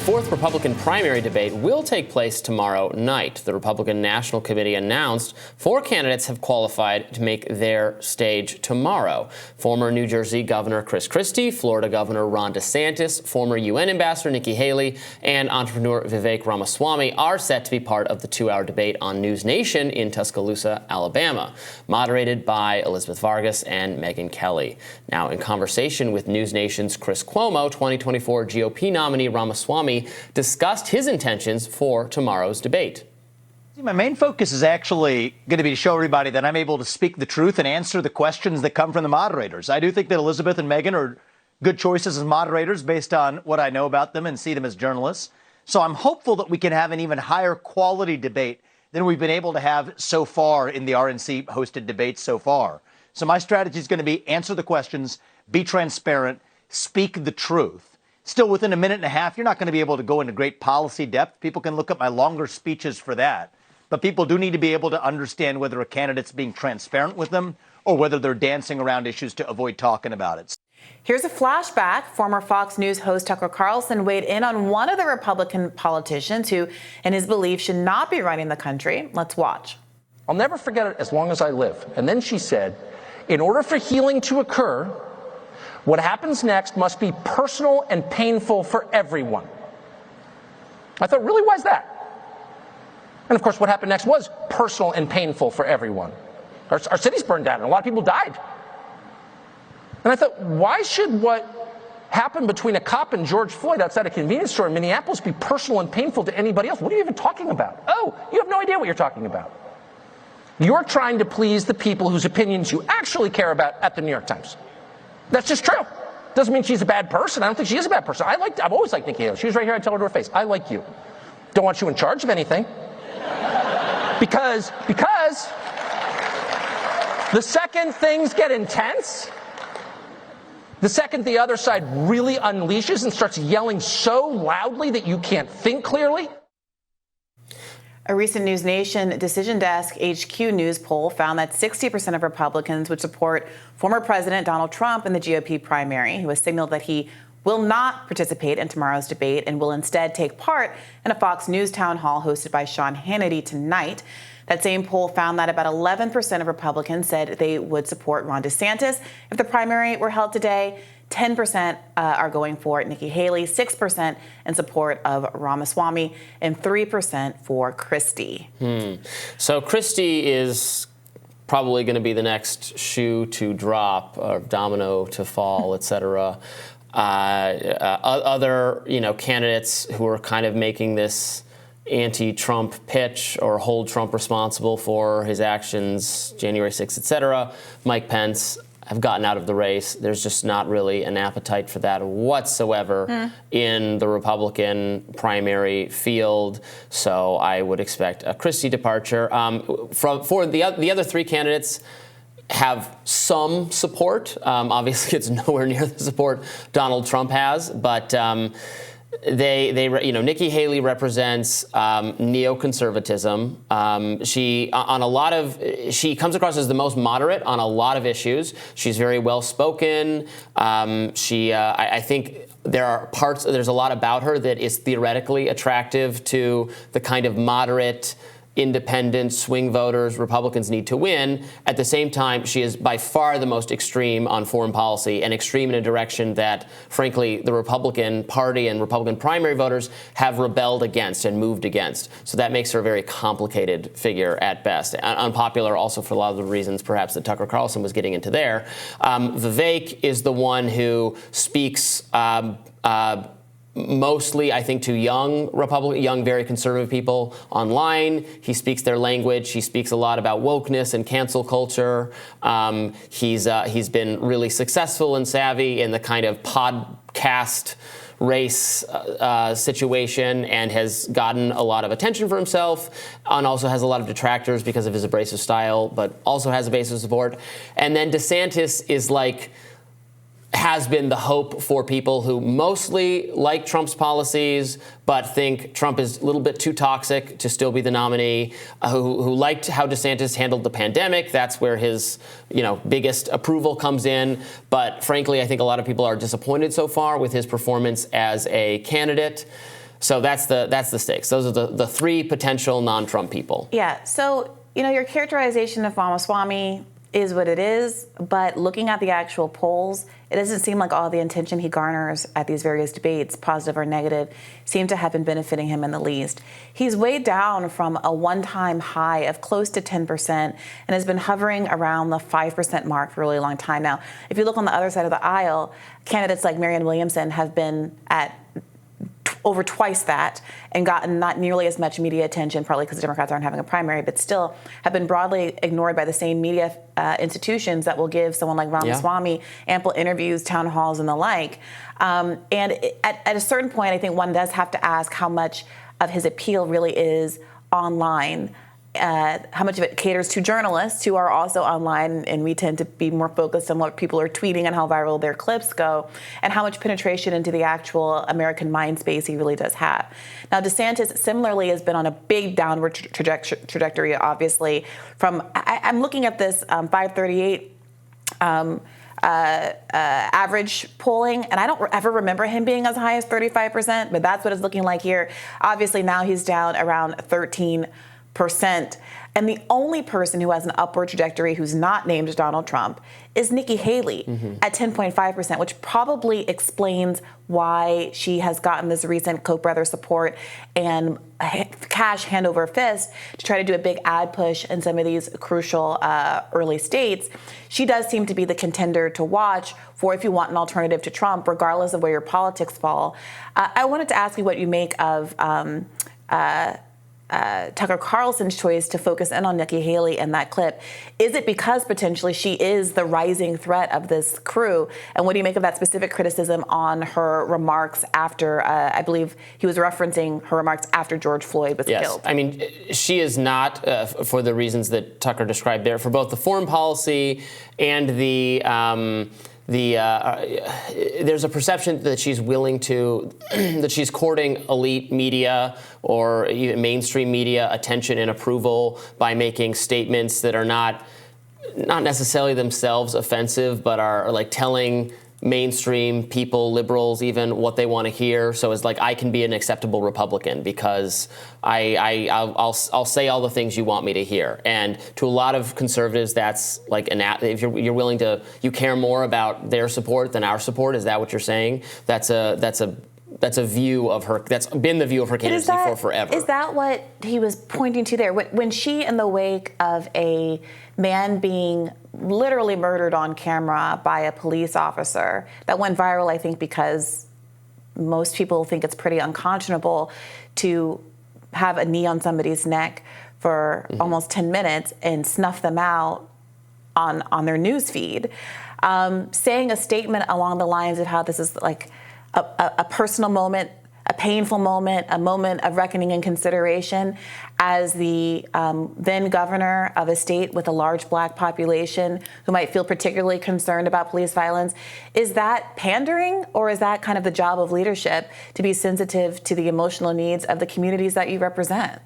fourth Republican primary debate will take place tomorrow night. The Republican National Committee announced 4 candidates have qualified to make their stage tomorrow. Former New Jersey Governor Chris Christie, Florida Governor Ron DeSantis, former UN Ambassador Nikki Haley, and entrepreneur Vivek Ramaswamy are set to be part of the 2-hour debate on News Nation in Tuscaloosa, Alabama, moderated by Elizabeth Vargas and Megyn Kelly. Now, in conversation with News Nation's Chris Cuomo, 2024 GOP nominee Ramaswamy discussed his intentions for tomorrow's debate. My main focus is actually going to be to show everybody that I'm able to speak the truth and answer the questions that come from the moderators. I do think that Elizabeth and Megyn are good choices as moderators based on what I know about them and see them as journalists. So I'm hopeful that we can have an even higher quality debate than we've been able to have so far in the RNC hosted debates so far. So my strategy is going to be answer the questions, be transparent, speak the truth. Still, within a minute and a half, you're not going to be able to go into great policy depth. People can look at my longer speeches for that. But people do need to be able to understand whether a candidate's being transparent with them or whether they're dancing around issues to avoid talking about it. Here's a flashback. Former Fox News host Tucker Carlson weighed in on one of the Republican politicians who, in his belief, should not be running the country. Let's watch. I'll never forget it as long as I live. And then she said, in order for healing to occur, what happens next must be personal and painful for everyone. I thought, really, why is that? And of course, what happened next was personal and painful for everyone. Our cities burned down and a lot of people died. And I thought, why should what happened between a cop and George Floyd outside a convenience store in Minneapolis be personal and painful to anybody else? What are you even talking about? Oh, you have no idea what you're talking about. You're trying to please the people whose opinions you actually care about at the New York Times. That's just true. Doesn't mean she's a bad person. I don't think she is a bad person. I've always liked Nikki Haley. She was right here. I tell her to her face, I like you. Don't want you in charge of anything. Because the second things get intense, the second the other side really unleashes and starts yelling so loudly that you can't think clearly. A recent News Nation Decision Desk HQ News poll found that 60% of Republicans would support former President Donald Trump in the GOP primary, who has signaled that he will not participate in tomorrow's debate and will instead take part in a Fox News town hall hosted by Sean Hannity tonight. That same poll found that about 11% of Republicans said they would support Ron DeSantis if the primary were held today. 10% are going for Nikki Haley, 6% in support of Ramaswamy, and 3% for Christie. So Christie is probably going to be the next shoe to drop, or domino to fall, et cetera. Other, candidates who are kind of making this anti-Trump pitch or hold Trump responsible for his actions, January 6th, et cetera, Mike Pence, have gotten out of the race. There's just not really an appetite for that whatsoever in the Republican primary field. So I would expect a Christie departure. For the other 3 candidates have some support. Obviously, it's nowhere near the support Donald Trump has, but Nikki Haley represents neoconservatism. She comes across as the most moderate on a lot of issues. She's very well spoken. I think there's a lot about her that is theoretically attractive to the kind of moderate, independent swing voters Republicans need to win. At the same time, she is by far the most extreme on foreign policy, and extreme in a direction that, frankly, the Republican Party and Republican primary voters have rebelled against and moved against. So that makes her a very complicated figure at best. Unpopular also for a lot of the reasons perhaps that Tucker Carlson was getting into there. Vivek is the one who speaks mostly, I think, to young very conservative people online. He speaks their language. He speaks a lot about wokeness and cancel culture. He's been really successful and savvy in the kind of podcast race situation and has gotten a lot of attention for himself, and also has a lot of detractors because of his abrasive style, but also has a base of support. And then DeSantis is has been the hope for people who mostly like Trump's policies, but think Trump is a little bit too toxic to still be the nominee, who liked how DeSantis handled the pandemic. That's where his, biggest approval comes in. But frankly, I think a lot of people are disappointed so far with his performance as a candidate. So that's the stakes. Those are the three potential non-Trump people. Yeah. So, your characterization of Ramaswamy is what it is, but looking at the actual polls, it doesn't seem like all the attention he garners at these various debates, positive or negative, seem to have been benefiting him in the least. He's way down from a one-time high of close to 10% and has been hovering around the 5% mark for a really long time now. If you look on the other side of the aisle, candidates like Marianne Williamson have been at over twice that and gotten not nearly as much media attention, probably because Democrats aren't having a primary, but still have been broadly ignored by the same media institutions that will give someone like Ramaswamy ample interviews, town halls, and the like. At a certain point, I think one does have to ask how much of his appeal really is online. How much of it caters to journalists who are also online, and we tend to be more focused on what people are tweeting and how viral their clips go, and how much penetration into the actual American mind space he really does have. Now, DeSantis similarly has been on a big downward trajectory, obviously. I'm looking at this 538 average polling, and I don't ever remember him being as high as 35%, but that's what it's looking like here. Obviously, now he's down around 13%. And the only person who has an upward trajectory who's not named Donald Trump is Nikki Haley at 10.5%, which probably explains why she has gotten this recent Koch brother support and cash hand over fist to try to do a big ad push in some of these crucial early states. She does seem to be the contender to watch for if you want an alternative to Trump, regardless of where your politics fall. I wanted to ask you what you make of Tucker Carlson's choice to focus in on Nikki Haley in that clip. Is it because potentially she is the rising threat of this crew? And what do you make of that specific criticism on her remarks after, I believe he was referencing her remarks after George Floyd was killed? I mean, she is not, for the reasons that Tucker described there, for both the foreign policy and there's a perception that she's willing to, that she's courting elite media or even mainstream media attention and approval by making statements that are not necessarily themselves offensive, but are like telling mainstream people, liberals even, what they want to hear. So it's like, I can be an acceptable Republican because I'll say all the things you want me to hear. And to a lot of conservatives, that's like if you're willing to, you care more about their support than our support. Is that what you're saying? That's a view of her. That's been the view of her candidacy for forever. Is that what he was pointing to there? When she, in the wake of a man being literally murdered on camera by a police officer, that went viral, I think, because most people think it's pretty unconscionable to have a knee on somebody's neck for almost 10 minutes and snuff them out on their news feed, saying a statement along the lines of how this is like a personal moment, a painful moment, a moment of reckoning and consideration as the then governor of a state with a large black population who might feel particularly concerned about police violence. Is that pandering, or is that kind of the job of leadership to be sensitive to the emotional needs of the communities that you represent?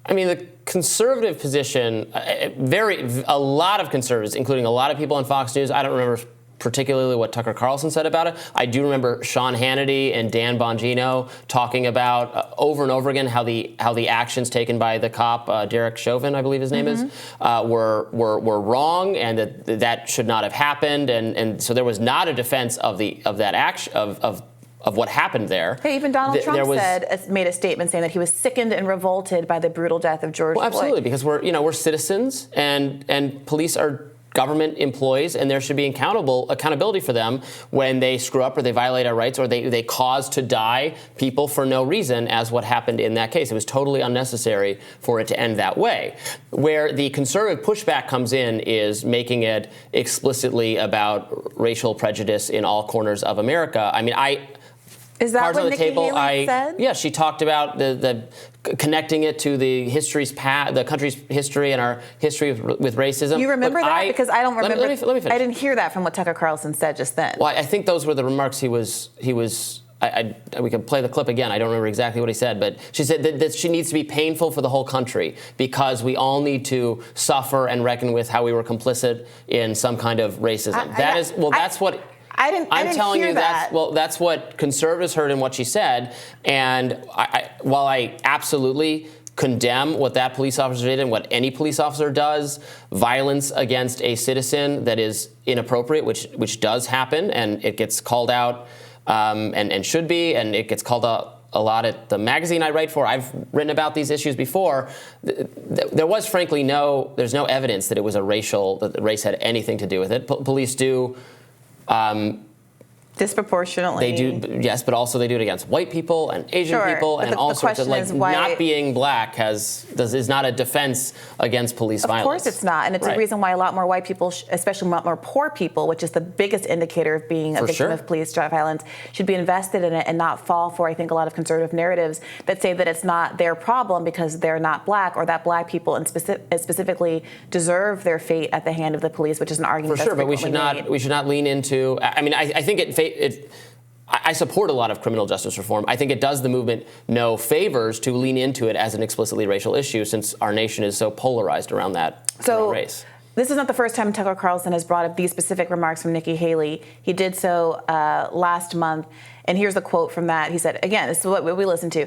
I mean, the conservative position, a lot of conservatives, including a lot of people on Fox News, I don't remember particularly what Tucker Carlson said about it. I do remember Sean Hannity and Dan Bongino talking about over and over again how the actions taken by the cop, Derek Chauvin, I believe his name is, were wrong, and that should not have happened. And so there was not a defense of that action of what happened there. Hey, even Donald Trump made a statement saying that he was sickened and revolted by the brutal death of George Floyd. Absolutely, because we're citizens, and police are government employees, and there should be accountability for them when they screw up or they violate our rights or they cause to die people for no reason, as what happened in that case. It was totally unnecessary for it to end that way. Where the conservative pushback comes in is making it explicitly about racial prejudice in all corners of America. I mean, is that what Nikki Haley said? Yeah, she talked about the connecting it to the country's history and our history with racism. You remember that? Because I don't remember. Let me finish. I didn't hear that from what Tucker Carlson said just then. Well, I think those were the remarks he was. We can play the clip again. I don't remember exactly what he said, but she said that she needs to be painful for the whole country because we all need to suffer and reckon with how we were complicit in some kind of racism. That's what. I'm telling hear you that. that's what conservatives heard in what she said. And while I absolutely condemn what that police officer did and what any police officer does, violence against a citizen that is inappropriate, which does happen, and it gets called out and should be, and it gets called out a lot at the magazine I write for. I've written about these issues before. There was frankly there's no evidence that it was that the race had anything to do with it. Police do. Disproportionately. They do, yes, but also they do it against white people and Asian people and all sorts of, like, not being black is not a defense against police violence. Of course it's not, and it's a reason why a lot more white people, especially a lot more poor people, which is the biggest indicator of being a victim of police violence, should be invested in it and not fall for, I think, a lot of conservative narratives that say that it's not their problem because they're not black, or that black people specifically deserve their fate at the hand of the police, which is an argument for sure. But we should not lean into. I mean, I think I support a lot of criminal justice reform. I think it does the movement no favors to lean into it as an explicitly racial issue, since our nation is so polarized around that race. This is not the first time Tucker Carlson has brought up these specific remarks from Nikki Haley. He did so last month, and here's the quote from that. He said, again, this is what we listened to.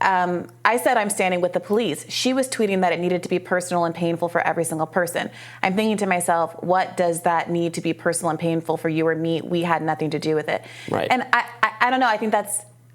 I said I'm standing with the police. She was tweeting that it needed to be personal and painful for every single person. I'm thinking to myself, what does that need to be personal and painful for you or me? We had nothing to do with it. Right. And I don't know. I think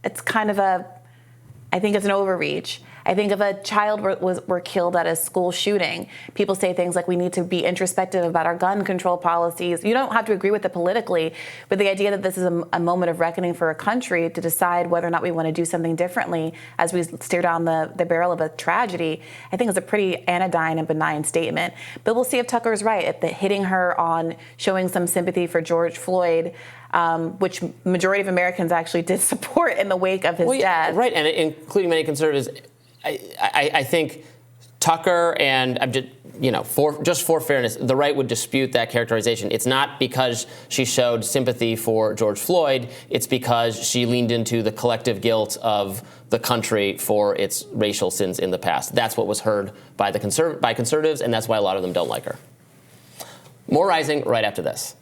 it's kind of I think it's an overreach. I think if a child were killed at a school shooting, people say things like we need to be introspective about our gun control policies. You don't have to agree with it politically, but the idea that this is a moment of reckoning for a country to decide whether or not we want to do something differently as we stare down the barrel of a tragedy, I think is a pretty anodyne and benign statement. But we'll see if Tucker's right, if hitting her on showing some sympathy for George Floyd, which majority of Americans actually did support in the wake of his death. Right, and including many conservatives. I think Tucker and for fairness, the right would dispute that characterization. It's not because she showed sympathy for George Floyd. It's because she leaned into the collective guilt of the country for its racial sins in the past. That's what was heard by conservatives, and that's why a lot of them don't like her. More Rising right after this.